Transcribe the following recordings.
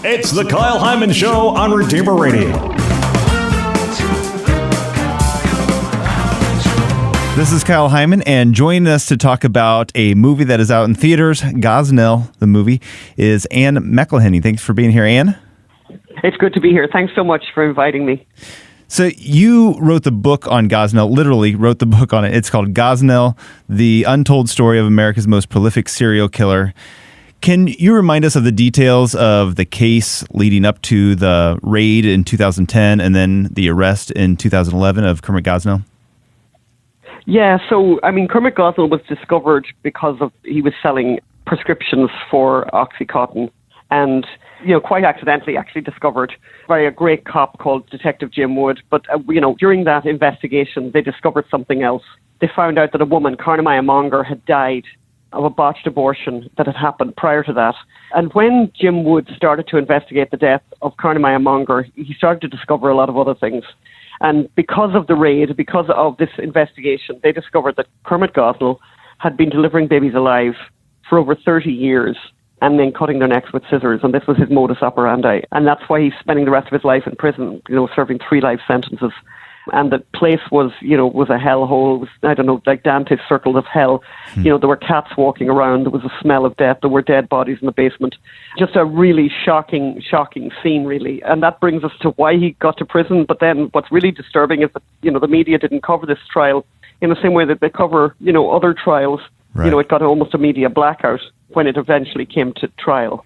It's the Kyle Hyman Show on Redeemer Radio. This is Kyle Hyman, and joining us to talk about a movie that is out in theaters, Gosnell, the movie, is Anne McElhinney. Thanks for being here, Anne. It's good to be here. Thanks so much for inviting me. So you wrote the book on Gosnell, literally wrote the book on it. It's called Gosnell, The Untold Story of America's Most Prolific Serial Killer. Can you remind us of the details of the case leading up to the raid in 2010 and then the arrest in 2011 of Kermit Gosnell? Yeah, so, Kermit Gosnell was discovered because he was selling prescriptions for Oxycontin and, quite accidentally actually discovered by a great cop called Detective Jim Wood. But, during that investigation, they discovered something else. They found out that a woman, Carnamaya Monger, had died of a botched abortion that had happened prior to that. And when Jim Wood started to investigate the death of Carnamaya Monger, he started to discover a lot of other things. And because of the raid, because of this investigation, they discovered that Kermit Gosnell had been delivering babies alive for over 30 years and then cutting their necks with scissors. And this was his modus operandi. And that's why he's spending the rest of his life in prison, serving 3 life sentences. And the place was a hellhole. It was, I don't know, like Dante's circle of hell. There were cats walking around. There was a smell of death. There were dead bodies in the basement. Just a really shocking scene, really. And that brings us to why he got to prison. But then what's really disturbing is that, the media didn't cover this trial in the same way that they cover, other trials. Right. It got almost a media blackout when it eventually came to trial.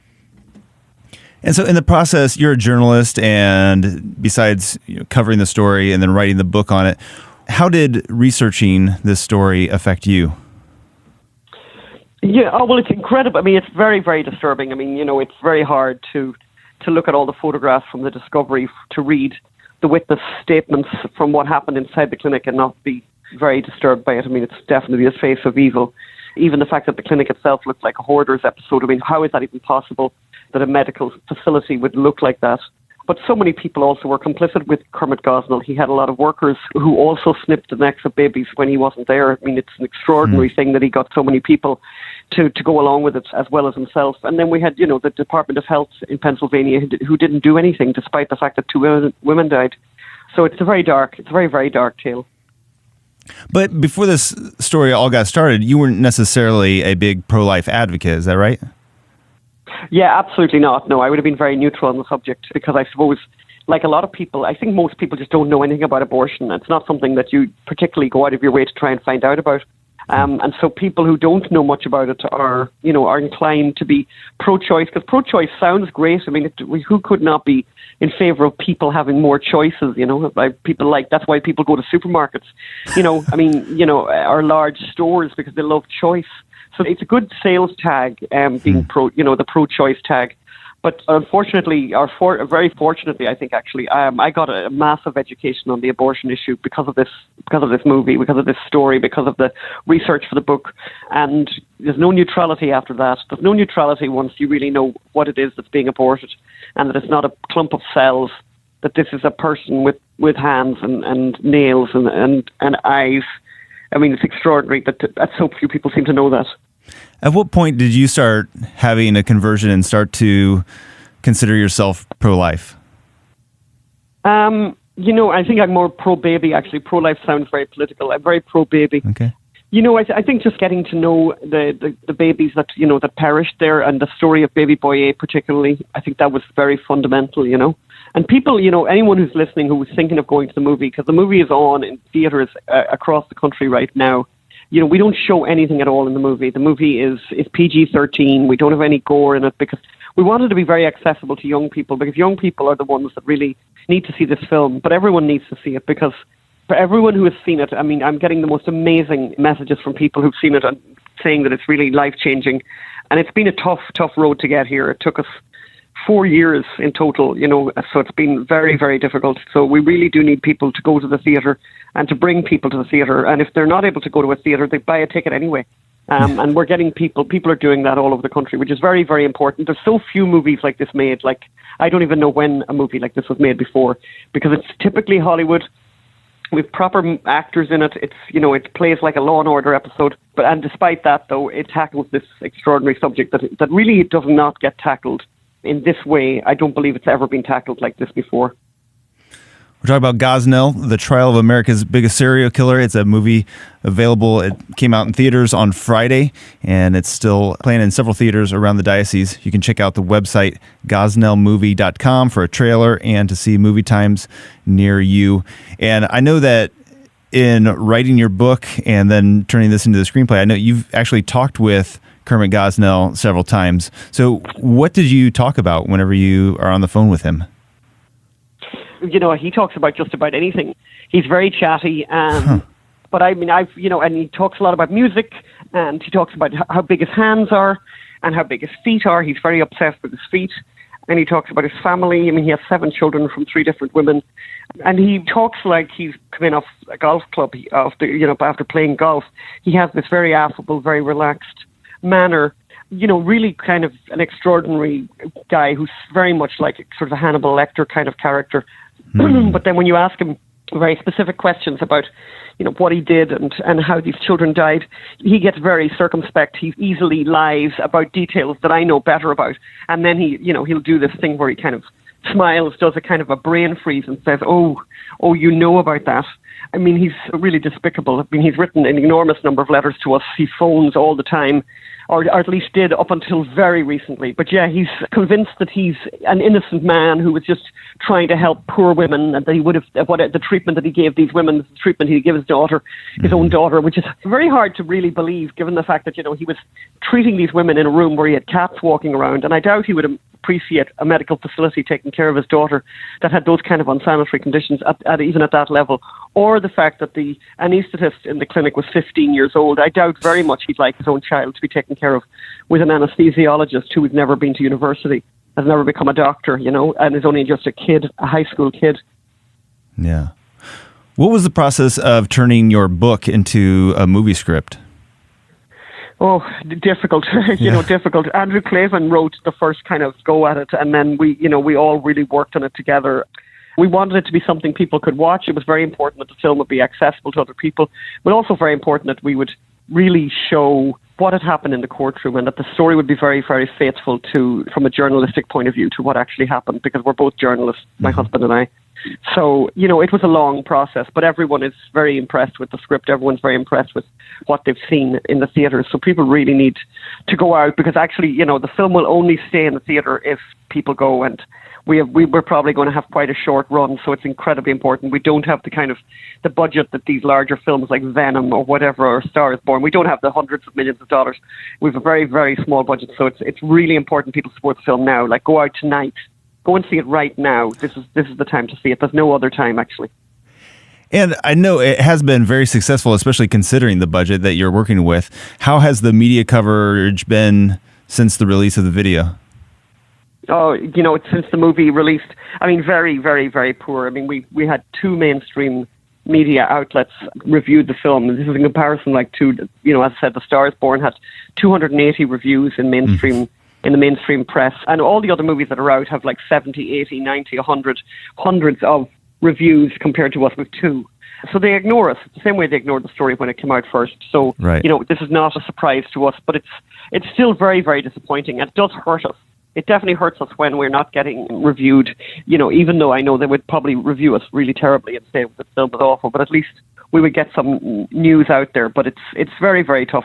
And so in the process, you're a journalist, and besides covering the story and then writing the book on it, how did researching this story affect you? Yeah, well, it's incredible. It's very, very disturbing. It's very hard to look at all the photographs from the discovery, to read the witness statements from what happened inside the clinic and not be very disturbed by it. It's definitely a face of evil. Even the fact that the clinic itself looked like a hoarder's episode. How is that even possible that a medical facility would look like that? But so many people also were complicit with Kermit Gosnell. He had a lot of workers who also snipped the necks of babies when he wasn't there. It's an extraordinary thing that he got so many people to go along with it as well as himself. And then we had, the Department of Health in Pennsylvania who didn't do anything despite the fact that 2 women died. So it's a very, very dark tale. But before this story all got started, you weren't necessarily a big pro-life advocate, is that right? Yeah, absolutely not. No, I would have been very neutral on the subject because I suppose, like a lot of people, I think most people just don't know anything about abortion. It's not something that you particularly go out of your way to try and find out about. And so people who don't know much about it are inclined to be pro-choice, because pro-choice sounds great. Who could not be in favor of people having more choices? That's why people go to supermarkets, or large stores, because they love choice. So it's a good sales tag, being the pro-choice tag. But unfortunately, very fortunately, I think actually, I got a massive education on the abortion issue because of this movie, because of this story, because of the research for the book. And there's no neutrality after that. There's no neutrality once you really know what it is that's being aborted, and that it's not a clump of cells, that this is a person with hands and nails and eyes. It's extraordinary that so few people seem to know that. At what point did you start having a conversion and start to consider yourself pro-life? I think I'm more pro-baby, actually. Pro-life sounds very political. I'm very pro-baby. Okay. I think just getting to know the babies that perished there, and the story of baby boy A particularly, I think that was very fundamental, And people, anyone who's listening who was thinking of going to the movie, because the movie is on in theaters across the country right now. We don't show anything at all in the movie. The movie is PG-13. We don't have any gore in it because we wanted to be very accessible to young people, because young people are the ones that really need to see this film. But everyone needs to see it, because for everyone who has seen it, I'm getting the most amazing messages from people who've seen it and saying that it's really life-changing. And it's been a tough road to get here. It took us 4 years in total, so it's been very, very difficult. So we really do need people to go to the theatre and to bring people to the theatre. And if they're not able to go to a theatre, they buy a ticket anyway. And we're getting people are doing that all over the country, which is very, very important. There's so few movies like this made. Like, I don't even know when a movie like this was made before, because it's typically Hollywood. With proper actors in it, it plays like a Law and Order episode. And despite that, though, it tackles this extraordinary subject that really does not get tackled in this way. I don't believe it's ever been tackled like this before. We're talking about Gosnell, the trial of America's biggest serial killer. It's a movie available. It came out in theaters on Friday, and it's still playing in several theaters around the diocese. You can check out the website, gosnellmovie.com, for a trailer and to see movie times near you. And I know that in writing your book and then turning this into the screenplay, I know you've actually talked with Kermit Gosnell several times. So what did you talk about whenever you are on the phone with him? You know, he talks about just about anything. He's very chatty, but I mean, and he talks a lot about music, and he talks about how big his hands are and how big his feet are. He's very obsessed with his feet, and he talks about his family. I mean, he has 7 children from 3 different women, and he talks like he's come in off a golf club after playing golf. He has this very affable, very relaxed manner. You know, really kind of an extraordinary guy who's very much like sort of a Hannibal Lecter kind of character. But then when you ask him very specific questions about, you know, what he did and how these children died, he gets very circumspect. He easily lies about details that I know better about. And then he'll do this thing where he kind of smiles, does a kind of a brain freeze and says, oh, you know about that. I mean, he's really despicable. I mean, he's written an enormous number of letters to us. He phones all the time, or at least did up until very recently. But yeah, he's convinced that he's an innocent man who was just trying to help poor women, and that he would have, the treatment that he gave these women, the treatment he gave his daughter, his own daughter, which is very hard to really believe, given the fact that, you know, he was treating these women in a room where he had cats walking around, and I doubt he would appreciate a medical facility taking care of his daughter that had those kind of unsanitary conditions even at that level, or the fact that the anaesthetist in the clinic was 15 years old. I doubt very much he'd like his own child to be taken care of with an anesthesiologist who has never been to university, has never become a doctor, you know, and is only just a kid, a high school kid. Yeah. What was the process of turning your book into a movie script? Oh, difficult, difficult. Andrew Clavin wrote the first kind of go at it, and then we all really worked on it together. We wanted it to be something people could watch. It was very important that the film would be accessible to other people, but also very important that we would really show what had happened in the courtroom, and that the story would be very, very faithful to, from a journalistic point of view, to what actually happened, because we're both journalists, my husband and I. So, you know, it was a long process, but everyone is very impressed with the script. Everyone's very impressed with what they've seen in the theatres. So people really need to go out, because actually, you know, the film will only stay in the theatre if people go, and we're probably going to have quite a short run, so it's incredibly important. We don't have the kind of the budget that these larger films like Venom or whatever, or Star is Born. We don't have the hundreds of millions of dollars. We have a very, very small budget, so it's really important people support the film now. Like, go out tonight. Go and see it right now. This is the time to see it. There's no other time, actually. And I know it has been very successful, especially considering the budget that you're working with. How has the media coverage been since the release of the video? Oh, you know, since the movie released, I mean, very, very, very poor. I mean, we had 2 mainstream media outlets reviewed the film. This is in comparison, like, to, you know, as I said, The Star is Born had 280 reviews in mainstream in the mainstream press, and all the other movies that are out have like 70, 80, 90, 100, hundreds of reviews compared to us with 2. So they ignore us the same way they ignored the story when it came out first. So, right. You know, this is not a surprise to us, but it's still very, very disappointing, and it does hurt us. It definitely hurts us when we're not getting reviewed, you know, even though I know they would probably review us really terribly and say the film was awful, but at least we would get some news out there. But it's very, very tough.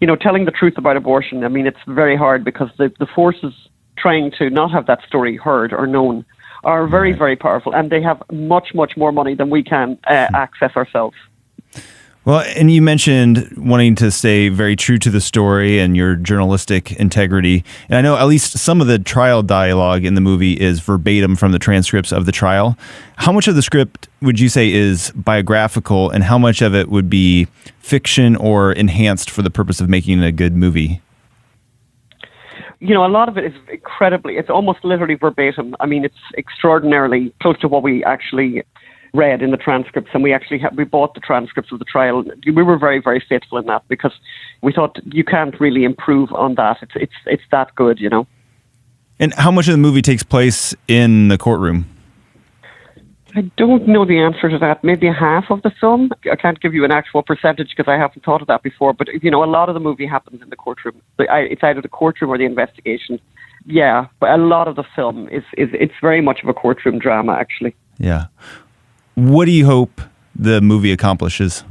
You know, telling the truth about abortion, I mean, it's very hard, because the forces trying to not have that story heard or known are very, very powerful, and they have much, much more money than we can access ourselves. Well, and you mentioned wanting to stay very true to the story and your journalistic integrity. And I know at least some of the trial dialogue in the movie is verbatim from the transcripts of the trial. How much of the script would you say is biographical, and how much of it would be fiction or enhanced for the purpose of making a good movie? You know, a lot of it is it's almost literally verbatim. I mean, it's extraordinarily close to what we actually read in the transcripts, and we bought the transcripts of the trial. We were very, very faithful in that, because we thought you can't really improve on that. It's that good, you know. And how much of the movie takes place in the courtroom? I don't know the answer to that. Maybe half of the film. I can't give you an actual percentage, because I haven't thought of that before. But, you know, a lot of the movie happens in the courtroom. It's either the courtroom or the investigation. yeah, but a lot of the film is it's very much of a courtroom drama, actually. Yeah. What do you hope the movie accomplishes?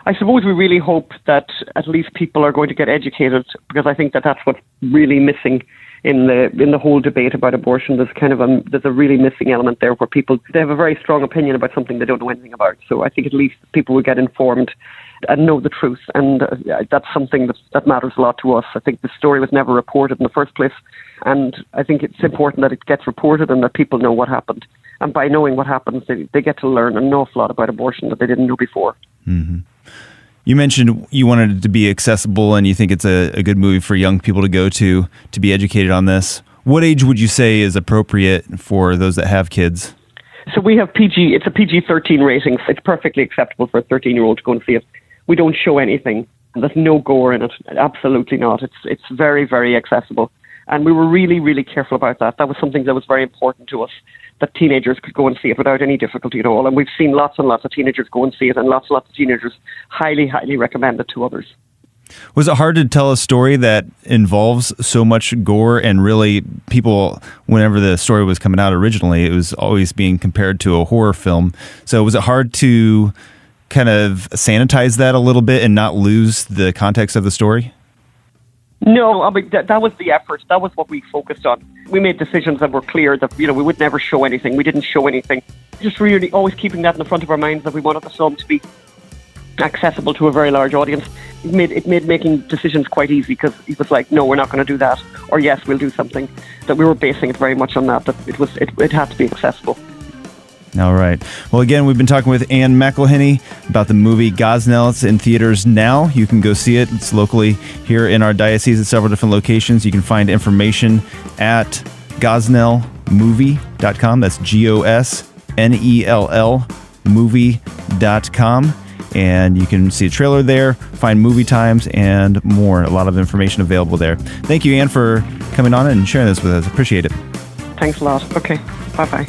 I suppose we really hope that at least people are going to get educated, because I think that that's what's really missing in the whole debate about abortion. There's a really missing element there where people, they have a very strong opinion about something they don't know anything about. So I think at least people will get informed and know the truth, and that's something that matters a lot to us. I think the story was never reported in the first place, and I think it's important that it gets reported and that people know what happened. And by knowing what happens, they get to learn an awful lot about abortion that they didn't know before. Mm-hmm. You mentioned you wanted it to be accessible, and you think it's a good movie for young people to go to be educated on this. What age would you say is appropriate for those that have kids? So we have PG, it's a PG-13 rating. It's perfectly acceptable for a 13-year-old to go and see it. We don't show anything. There's no gore in it. Absolutely not. It's very, very accessible. And we were really, really careful about that. That was something that was very important to us, that teenagers could go and see it without any difficulty at all. And we've seen lots and lots of teenagers go and see it, and lots and lots of teenagers highly, highly recommend it to others. Was it hard to tell a story that involves so much gore, and really people, whenever the story was coming out originally, it was always being compared to a horror film. So was it hard to kind of sanitize that a little bit and not lose the context of the story? No, I mean, that was the effort. That was what we focused on. We made decisions that were clear that, we would never show anything. We didn't show anything. Just really always keeping that in the front of our minds, that we wanted the film to be accessible to a very large audience. It made making decisions quite easy, because it was like, no, we're not going to do that, or yes, we'll do something. That we were basing it very much on that it had to be accessible. All right. Well, again, we've been talking with Anne McElhinney about the movie Gosnell. It's in theaters now. You can go see it. It's locally here in our diocese at several different locations. You can find information at gosnellmovie.com. That's GOSNELL movie.com. And you can see a trailer there, find movie times, and more. A lot of information available there. Thank you, Anne, for coming on and sharing this with us. Appreciate it. Thanks a lot. Okay. Bye-bye.